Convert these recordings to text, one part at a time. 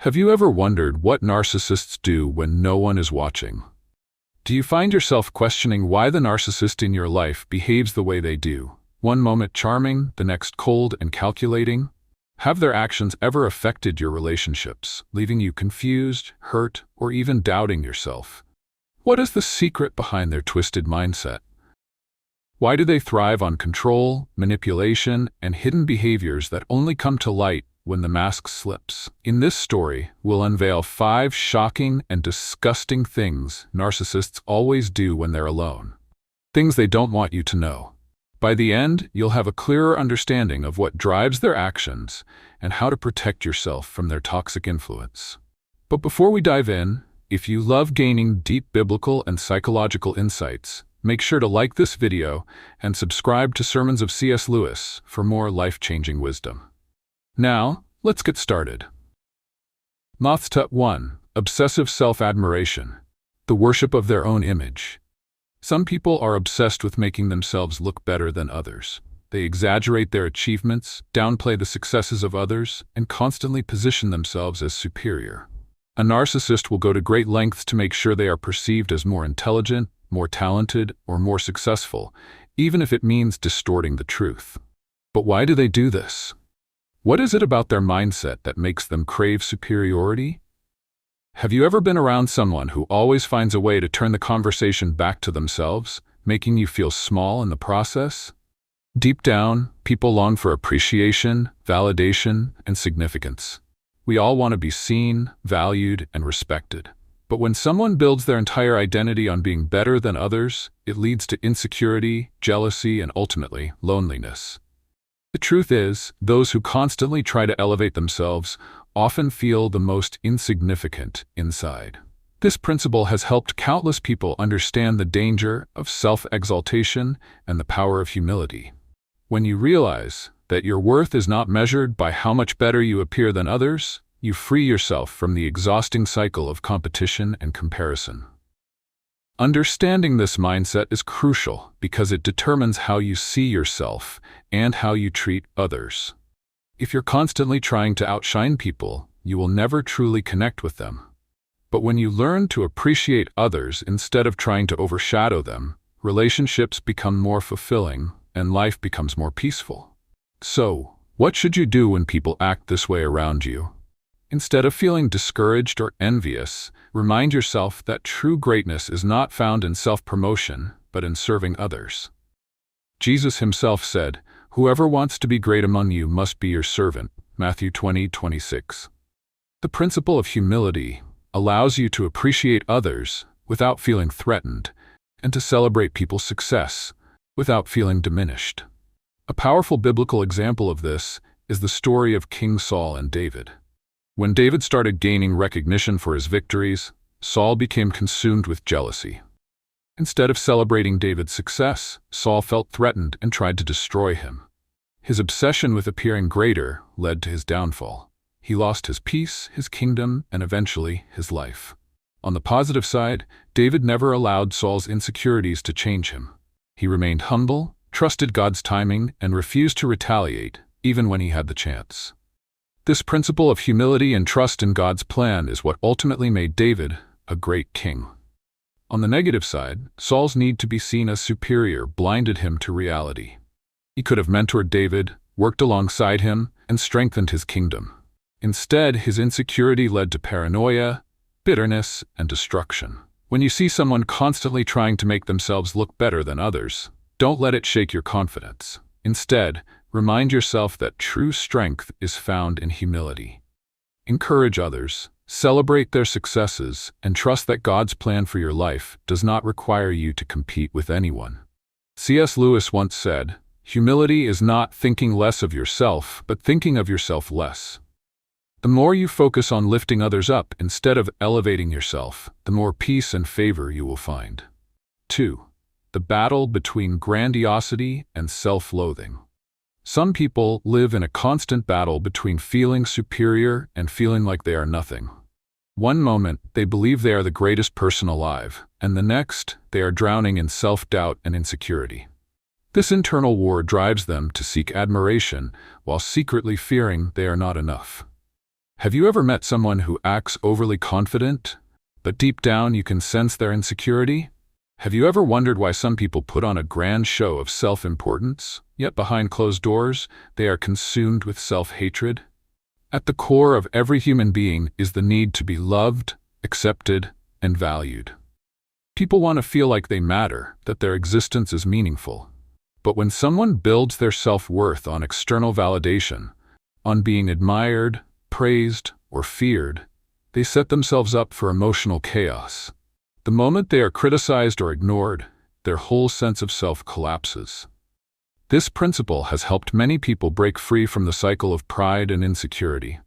Have you ever wondered what narcissists do when no one is watching? Do you find yourself questioning why the narcissist in your life behaves the way they do? One moment charming, the next cold and calculating? Have their actions ever affected your relationships, leaving you confused, hurt, or even doubting yourself? What is the secret behind their twisted mindset? Why do they thrive on control, manipulation, and hidden behaviors that only come to light when the mask slips? In this story, we'll unveil 5 shocking and disgusting things narcissists always do when they're alone. Things they don't want you to know. By the end, you'll have a clearer understanding of what drives their actions and how to protect yourself from their toxic influence. But before we dive in, if you love gaining deep biblical and psychological insights, make sure to like this video and subscribe to Sermons of C.S. Lewis for more life-changing wisdom. Now, let's get started. Narcissist 1. Obsessive self-admiration. The worship of their own image. Some people are obsessed with making themselves look better than others. They exaggerate their achievements, downplay the successes of others, and constantly position themselves as superior. A narcissist will go to great lengths to make sure they are perceived as more intelligent, more talented, or more successful, even if it means distorting the truth. But why do they do this? What is it about their mindset that makes them crave superiority? Have you ever been around someone who always finds a way to turn the conversation back to themselves, making you feel small in the process? Deep down, people long for appreciation, validation, and significance. We all want to be seen, valued, and respected. But when someone builds their entire identity on being better than others, it leads to insecurity, jealousy, and ultimately, loneliness. The truth is, those who constantly try to elevate themselves often feel the most insignificant inside. This principle has helped countless people understand the danger of self-exaltation and the power of humility. When you realize that your worth is not measured by how much better you appear than others, you free yourself from the exhausting cycle of competition and comparison. Understanding this mindset is crucial because it determines how you see yourself and how you treat others. If you're constantly trying to outshine people, you will never truly connect with them. But when you learn to appreciate others instead of trying to overshadow them, relationships become more fulfilling and life becomes more peaceful. So, what should you do when people act this way around you? Instead of feeling discouraged or envious, remind yourself that true greatness is not found in self-promotion, but in serving others. Jesus himself said, "Whoever wants to be great among you must be your servant." Matthew 20:26. The principle of humility allows you to appreciate others without feeling threatened, and to celebrate people's success without feeling diminished. A powerful biblical example of this is the story of King Saul and David. When David started gaining recognition for his victories, Saul became consumed with jealousy. Instead of celebrating David's success, Saul felt threatened and tried to destroy him. His obsession with appearing greater led to his downfall. He lost his peace, his kingdom, and eventually his life. On the positive side, David never allowed Saul's insecurities to change him. He remained humble, trusted God's timing, and refused to retaliate, even when he had the chance. This principle of humility and trust in God's plan is what ultimately made David a great king. On the negative side, Saul's need to be seen as superior blinded him to reality. He could have mentored David, worked alongside him, and strengthened his kingdom. Instead, his insecurity led to paranoia, bitterness, and destruction. When you see someone constantly trying to make themselves look better than others, don't let it shake your confidence. Instead, remind yourself that true strength is found in humility. Encourage others, celebrate their successes, and trust that God's plan for your life does not require you to compete with anyone. C.S. Lewis once said, "Humility is not thinking less of yourself, but thinking of yourself less." The more you focus on lifting others up instead of elevating yourself, the more peace and favor you will find. 2. The battle between grandiosity and self-loathing. Some people live in a constant battle between feeling superior and feeling like they are nothing. One moment, they believe they are the greatest person alive, and the next, they are drowning in self-doubt and insecurity. This internal war drives them to seek admiration while secretly fearing they are not enough. Have you ever met someone who acts overly confident, but deep down you can sense their insecurity? Have you ever wondered why some people put on a grand show of self-importance, yet behind closed doors, they are consumed with self-hatred? At the core of every human being is the need to be loved, accepted, and valued. People want to feel like they matter, that their existence is meaningful. But when someone builds their self-worth on external validation, on being admired, praised, or feared, they set themselves up for emotional chaos. The moment they are criticized or ignored, their whole sense of self collapses. This principle has helped many people break free from the cycle of pride and insecurity.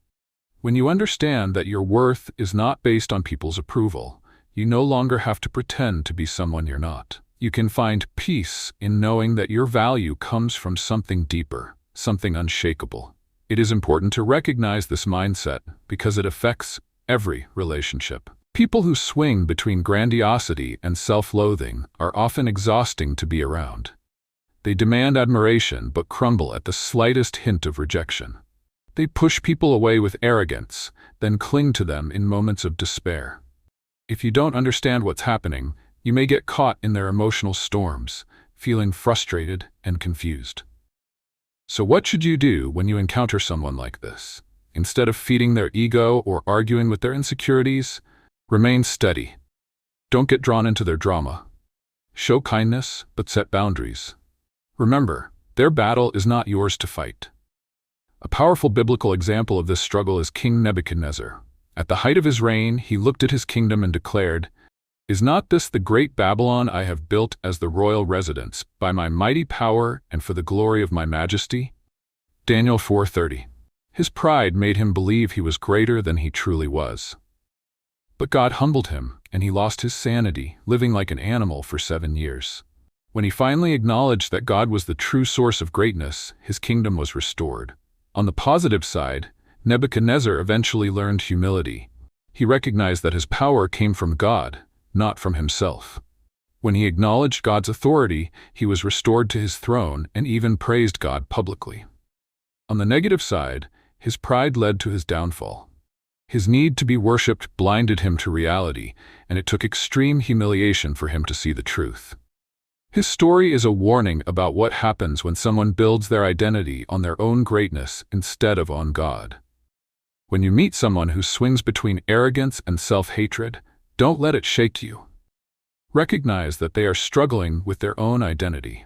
When you understand that your worth is not based on people's approval, you no longer have to pretend to be someone you're not. You can find peace in knowing that your value comes from something deeper, something unshakable. It is important to recognize this mindset because it affects every relationship. People who swing between grandiosity and self-loathing are often exhausting to be around. They demand admiration but crumble at the slightest hint of rejection. They push people away with arrogance, then cling to them in moments of despair. If you don't understand what's happening, you may get caught in their emotional storms, feeling frustrated and confused. So what should you do when you encounter someone like this? Instead of feeding their ego or arguing with their insecurities, remain steady. Don't get drawn into their drama. Show kindness, but set boundaries. Remember, their battle is not yours to fight. A powerful biblical example of this struggle is King Nebuchadnezzar. At the height of his reign, he looked at his kingdom and declared, "Is not this the great Babylon I have built as the royal residence, by my mighty power and for the glory of my majesty?" Daniel 4:30. His pride made him believe he was greater than he truly was. But God humbled him, and he lost his sanity, living like an animal for 7 years. When he finally acknowledged that God was the true source of greatness, his kingdom was restored. On the positive side, Nebuchadnezzar eventually learned humility. He recognized that his power came from God, not from himself. When he acknowledged God's authority, he was restored to his throne and even praised God publicly. On the negative side, his pride led to his downfall. His need to be worshipped blinded him to reality, and it took extreme humiliation for him to see the truth. His story is a warning about what happens when someone builds their identity on their own greatness instead of on God. When you meet someone who swings between arrogance and self-hatred, don't let it shake you. Recognize that they are struggling with their own identity.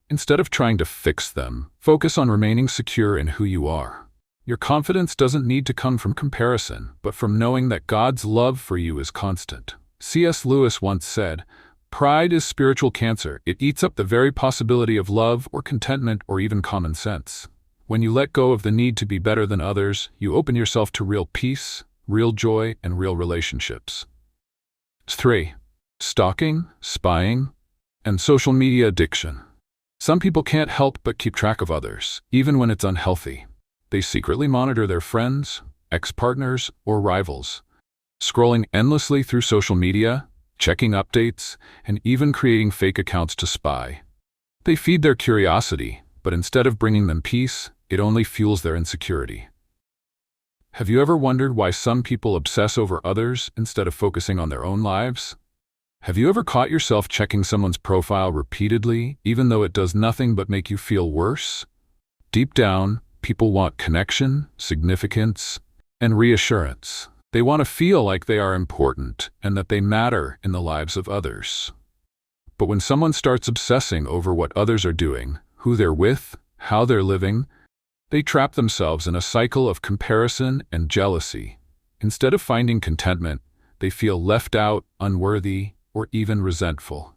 Instead of trying to fix them, focus on remaining secure in who you are. Your confidence doesn't need to come from comparison, but from knowing that God's love for you is constant. C.S. Lewis once said, "Pride is spiritual cancer. It eats up the very possibility of love or contentment or even common sense." When you let go of the need to be better than others, you open yourself to real peace, real joy, and real relationships. 3. Stalking, spying, and social media addiction. Some people can't help but keep track of others, even when it's unhealthy. They secretly monitor their friends, ex-partners, or rivals, scrolling endlessly through social media, checking updates, and even creating fake accounts to spy. They feed their curiosity, but instead of bringing them peace, it only fuels their insecurity. Have you ever wondered why some people obsess over others instead of focusing on their own lives? Have you ever caught yourself checking someone's profile repeatedly, even though it does nothing but make you feel worse? Deep down, people want connection, significance, and reassurance. They want to feel like they are important and that they matter in the lives of others. But when someone starts obsessing over what others are doing, who they're with, how they're living, they trap themselves in a cycle of comparison and jealousy. Instead of finding contentment, they feel left out, unworthy, or even resentful.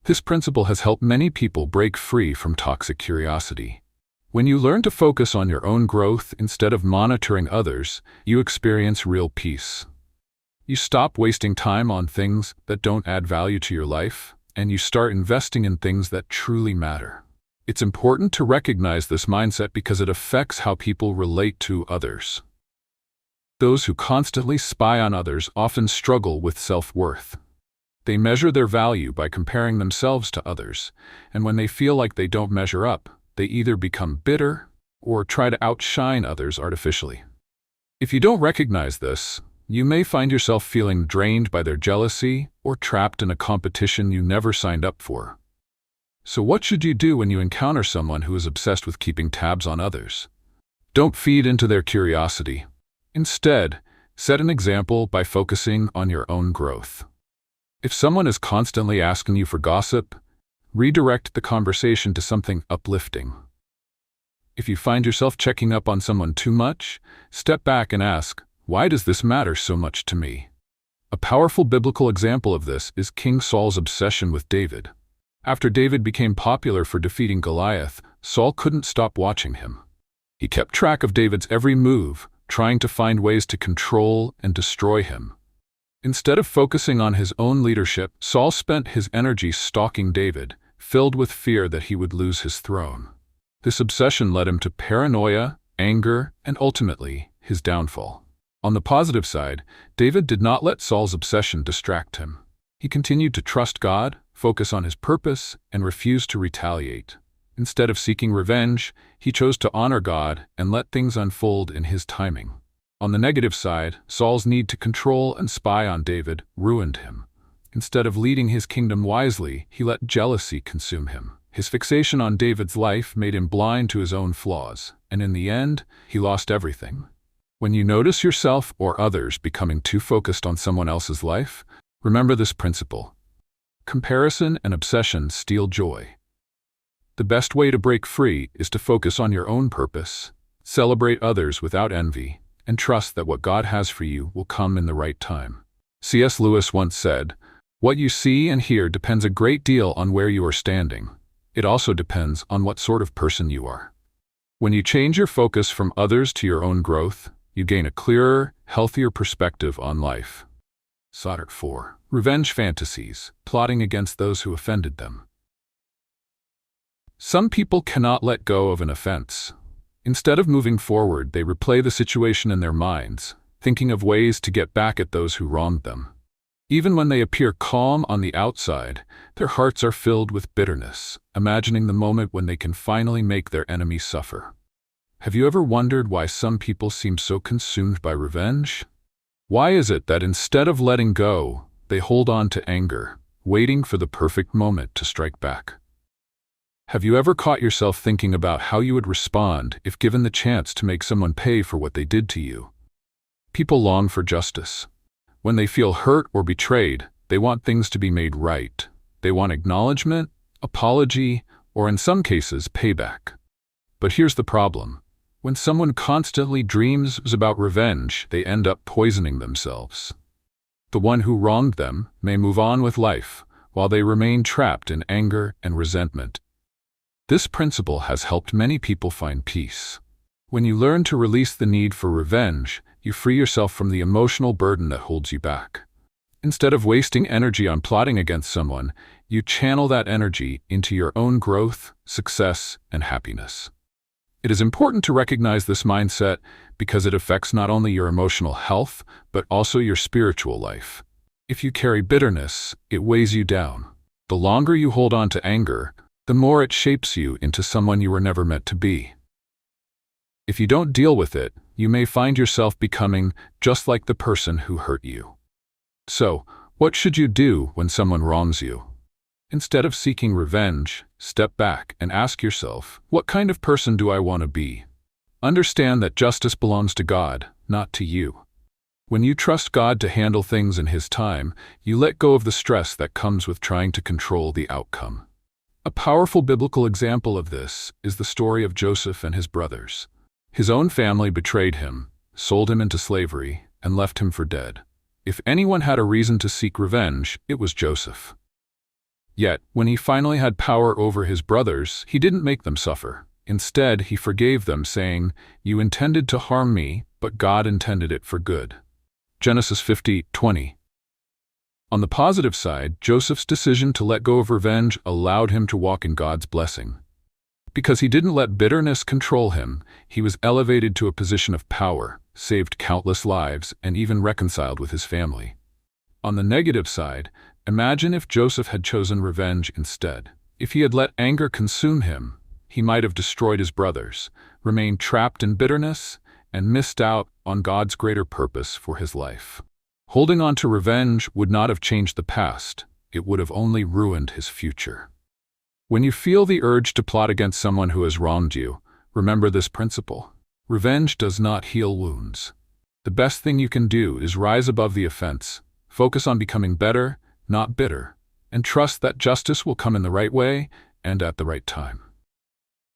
This principle has helped many people break free from toxic curiosity. When you learn to focus on your own growth instead of monitoring others, you experience real peace. You stop wasting time on things that don't add value to your life, and you start investing in things that truly matter. It's important to recognize this mindset because it affects how people relate to others. Those who constantly spy on others often struggle with self-worth. They measure their value by comparing themselves to others, and when they feel like they don't measure up, they either become bitter or try to outshine others artificially. If you don't recognize this, you may find yourself feeling drained by their jealousy or trapped in a competition you never signed up for. So what should you do when you encounter someone who is obsessed with keeping tabs on others? Don't feed into their curiosity. Instead, set an example by focusing on your own growth. If someone is constantly asking you for gossip, redirect the conversation to something uplifting. If you find yourself checking up on someone too much, step back and ask, why does this matter so much to me? A powerful biblical example of this is King Saul's obsession with David. After David became popular for defeating Goliath, Saul couldn't stop watching him. He kept track of David's every move, trying to find ways to control and destroy him. Instead of focusing on his own leadership, Saul spent his energy stalking David, filled with fear that he would lose his throne. This obsession led him to paranoia, anger, and ultimately, his downfall. On the positive side, David did not let Saul's obsession distract him. He continued to trust God, focus on his purpose, and refuse to retaliate. Instead of seeking revenge, he chose to honor God and let things unfold in his timing. On the negative side, Saul's need to control and spy on David ruined him. Instead of leading his kingdom wisely, he let jealousy consume him. His fixation on David's life made him blind to his own flaws, and in the end, he lost everything. When you notice yourself or others becoming too focused on someone else's life, remember this principle. Comparison and obsession steal joy. The best way to break free is to focus on your own purpose, celebrate others without envy, and trust that what God has for you will come in the right time. C.S. Lewis once said, "What you see and hear depends a great deal on where you are standing. It also depends on what sort of person you are." When you change your focus from others to your own growth, you gain a clearer, healthier perspective on life. 4. Revenge fantasies, plotting against those who offended them. Some people cannot let go of an offense. Instead of moving forward, they replay the situation in their minds, thinking of ways to get back at those who wronged them. Even when they appear calm on the outside, their hearts are filled with bitterness, imagining the moment when they can finally make their enemy suffer. Have you ever wondered why some people seem so consumed by revenge? Why is it that instead of letting go, they hold on to anger, waiting for the perfect moment to strike back? Have you ever caught yourself thinking about how you would respond if given the chance to make someone pay for what they did to you? People long for justice. When they feel hurt or betrayed, they want things to be made right. They want acknowledgement, apology, or in some cases, payback. But here's the problem. When someone constantly dreams about revenge, they end up poisoning themselves. The one who wronged them may move on with life, while they remain trapped in anger and resentment. This principle has helped many people find peace. When you learn to release the need for revenge, you free yourself from the emotional burden that holds you back. Instead of wasting energy on plotting against someone, you channel that energy into your own growth, success, and happiness. It is important to recognize this mindset because it affects not only your emotional health, but also your spiritual life. If you carry bitterness, it weighs you down. The longer you hold on to anger, the more it shapes you into someone you were never meant to be. If you don't deal with it, you may find yourself becoming just like the person who hurt you. So, what should you do when someone wrongs you? Instead of seeking revenge, step back and ask yourself, what kind of person do I want to be? Understand that justice belongs to God, not to you. When you trust God to handle things in His time, you let go of the stress that comes with trying to control the outcome. A powerful biblical example of this is the story of Joseph and his brothers. His own family betrayed him, sold him into slavery, and left him for dead. If anyone had a reason to seek revenge, it was Joseph. Yet, when he finally had power over his brothers, he didn't make them suffer. Instead, he forgave them, saying, "You intended to harm me, but God intended it for good." Genesis 50:20. On the positive side, Joseph's decision to let go of revenge allowed him to walk in God's blessing. Because he didn't let bitterness control him, he was elevated to a position of power, saved countless lives, and even reconciled with his family. On the negative side, imagine if Joseph had chosen revenge instead. If he had let anger consume him, he might have destroyed his brothers, remained trapped in bitterness, and missed out on God's greater purpose for his life. Holding on to revenge would not have changed the past, it would have only ruined his future. When you feel the urge to plot against someone who has wronged you, remember this principle. Revenge does not heal wounds. The best thing you can do is rise above the offense, focus on becoming better, not bitter, and trust that justice will come in the right way and at the right time.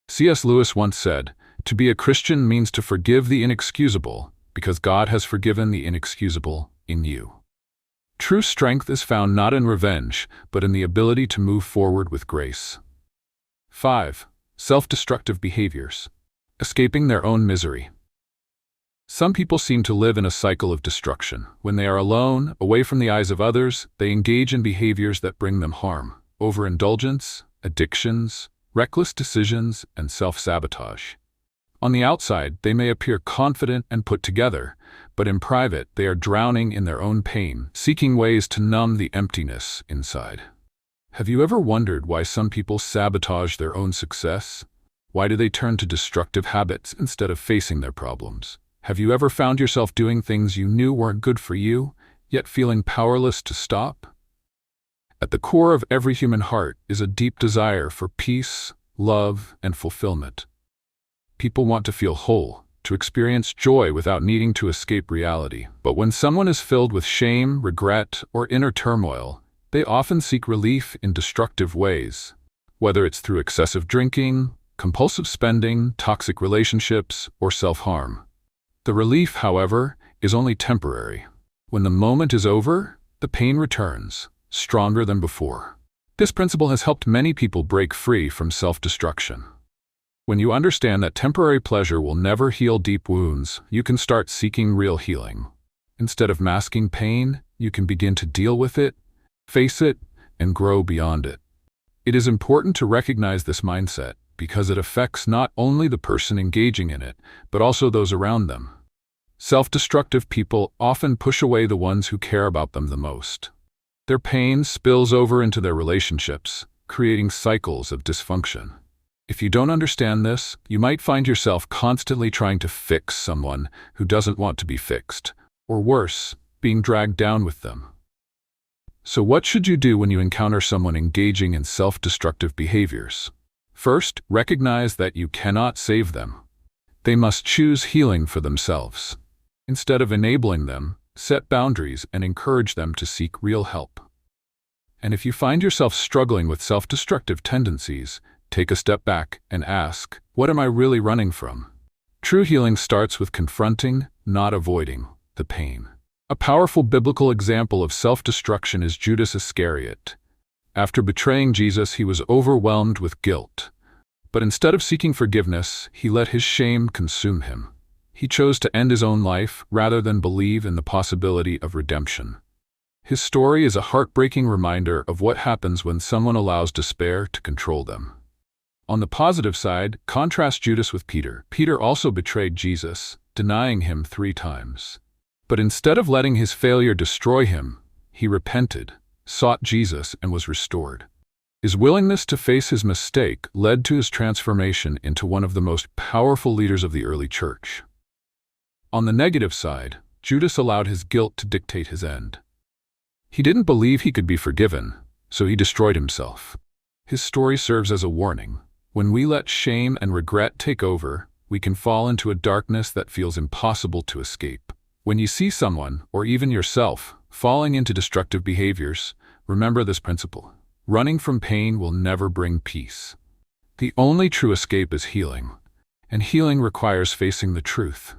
C.S. Lewis once said, "To be a Christian means to forgive the inexcusable, because God has forgiven the inexcusable in you." True strength is found not in revenge, but in the ability to move forward with grace. 5. Self-destructive behaviors. Escaping their own misery. Some people seem to live in a cycle of destruction. When they are alone, away from the eyes of others, they engage in behaviors that bring them harm. Overindulgence, addictions, reckless decisions, and self-sabotage. On the outside, they may appear confident and put together, but in private, they are drowning in their own pain, seeking ways to numb the emptiness inside. Have you ever wondered why some people sabotage their own success? Why do they turn to destructive habits instead of facing their problems? Have you ever found yourself doing things you knew weren't good for you, yet feeling powerless to stop? At the core of every human heart is a deep desire for peace, love, and fulfillment. People want to feel whole, to experience joy without needing to escape reality. But when someone is filled with shame, regret, or inner turmoil, they often seek relief in destructive ways. Whether it's through excessive drinking, compulsive spending, toxic relationships, or self-harm. The relief, however, is only temporary. When the moment is over, the pain returns, stronger than before. This principle has helped many people break free from self-destruction. When you understand that temporary pleasure will never heal deep wounds, you can start seeking real healing. Instead of masking pain, you can begin to deal with it, face it, and grow beyond it. It is important to recognize this mindset because it affects not only the person engaging in it, but also those around them. Self-destructive people often push away the ones who care about them the most. Their pain spills over into their relationships, creating cycles of dysfunction. If you don't understand this, you might find yourself constantly trying to fix someone who doesn't want to be fixed, or worse, being dragged down with them. So what should you do when you encounter someone engaging in self-destructive behaviors? First, recognize that you cannot save them. They must choose healing for themselves. Instead of enabling them, set boundaries and encourage them to seek real help. And if you find yourself struggling with self-destructive tendencies, take a step back and ask, what am I really running from? True healing starts with confronting, not avoiding, the pain. A powerful biblical example of self-destruction is Judas Iscariot. After betraying Jesus, he was overwhelmed with guilt. But instead of seeking forgiveness, he let his shame consume him. He chose to end his own life rather than believe in the possibility of redemption. His story is a heartbreaking reminder of what happens when someone allows despair to control them. On the positive side, contrast Judas with Peter. Peter also betrayed Jesus, denying him 3 times. But instead of letting his failure destroy him, he repented, sought Jesus, and was restored. His willingness to face his mistake led to his transformation into one of the most powerful leaders of the early church. On the negative side, Judas allowed his guilt to dictate his end. He didn't believe he could be forgiven, so he destroyed himself. His story serves as a warning. When we let shame and regret take over, we can fall into a darkness that feels impossible to escape. When you see someone, or even yourself, falling into destructive behaviors, remember this principle. Running from pain will never bring peace. The only true escape is healing, and healing requires facing the truth.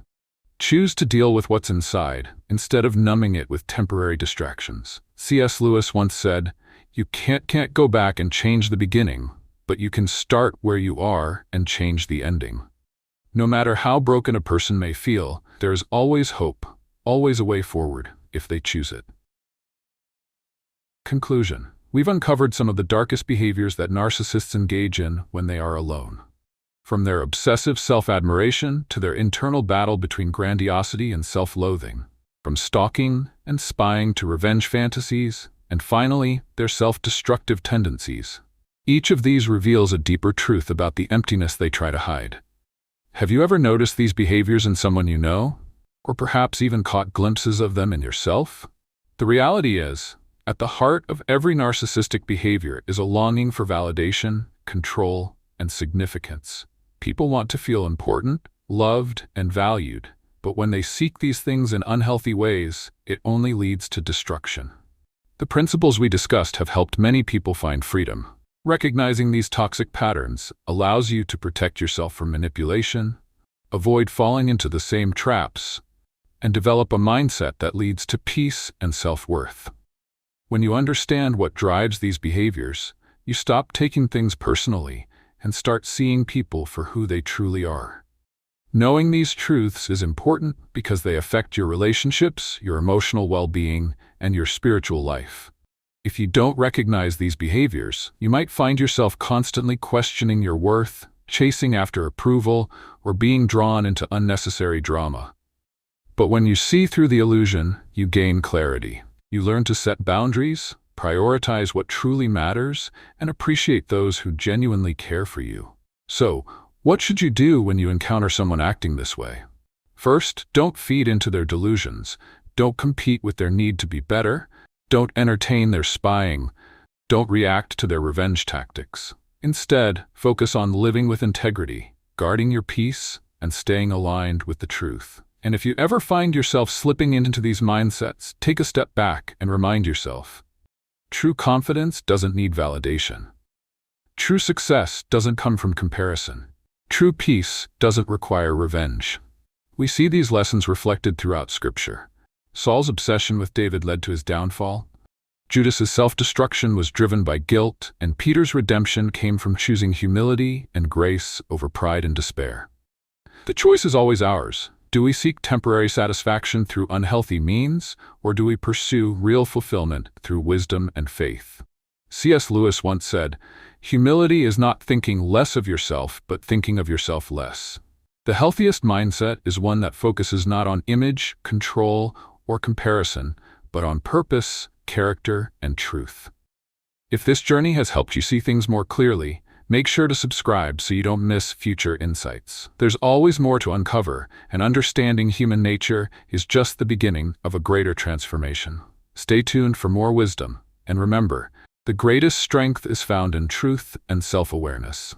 Choose to deal with what's inside, instead of numbing it with temporary distractions. C.S. Lewis once said, "You can't go back and change the beginning, but you can start where you are and change the ending." No matter how broken a person may feel, there is always hope, always a way forward, if they choose it. Conclusion. We've uncovered some of the darkest behaviors that narcissists engage in when they are alone. From their obsessive self-admiration to their internal battle between grandiosity and self-loathing. From stalking and spying to revenge fantasies, and finally, their self-destructive tendencies. Each of these reveals a deeper truth about the emptiness they try to hide. Have you ever noticed these behaviors in someone you know? Or perhaps even caught glimpses of them in yourself? The reality is, at the heart of every narcissistic behavior is a longing for validation, control, and significance. People want to feel important, loved, and valued, but when they seek these things in unhealthy ways, it only leads to destruction. The principles we discussed have helped many people find freedom. Recognizing these toxic patterns allows you to protect yourself from manipulation, avoid falling into the same traps, and develop a mindset that leads to peace and self-worth. When you understand what drives these behaviors, you stop taking things personally and start seeing people for who they truly are. Knowing these truths is important because they affect your relationships, your emotional well-being, and your spiritual life. If you don't recognize these behaviors, you might find yourself constantly questioning your worth, chasing after approval, or being drawn into unnecessary drama. But when you see through the illusion, you gain clarity. You learn to set boundaries, prioritize what truly matters, and appreciate those who genuinely care for you. So, what should you do when you encounter someone acting this way? First, don't feed into their delusions. Don't compete with their need to be better. Don't entertain their spying. Don't react to their revenge tactics. Instead, focus on living with integrity, guarding your peace, and staying aligned with the truth. And if you ever find yourself slipping into these mindsets, take a step back and remind yourself, true confidence doesn't need validation. True success doesn't come from comparison. True peace doesn't require revenge. We see these lessons reflected throughout Scripture. Saul's obsession with David led to his downfall. Judas's self-destruction was driven by guilt, and Peter's redemption came from choosing humility and grace over pride and despair. The choice is always ours. Do we seek temporary satisfaction through unhealthy means, or do we pursue real fulfillment through wisdom and faith? C.S. Lewis once said, "Humility is not thinking less of yourself, but thinking of yourself less." The healthiest mindset is one that focuses not on image, control, or comparison, but on purpose, character, and truth. If this journey has helped you see things more clearly, make sure to subscribe so you don't miss future insights. There's always more to uncover, and understanding human nature is just the beginning of a greater transformation. Stay tuned for more wisdom, and remember, the greatest strength is found in truth and self-awareness.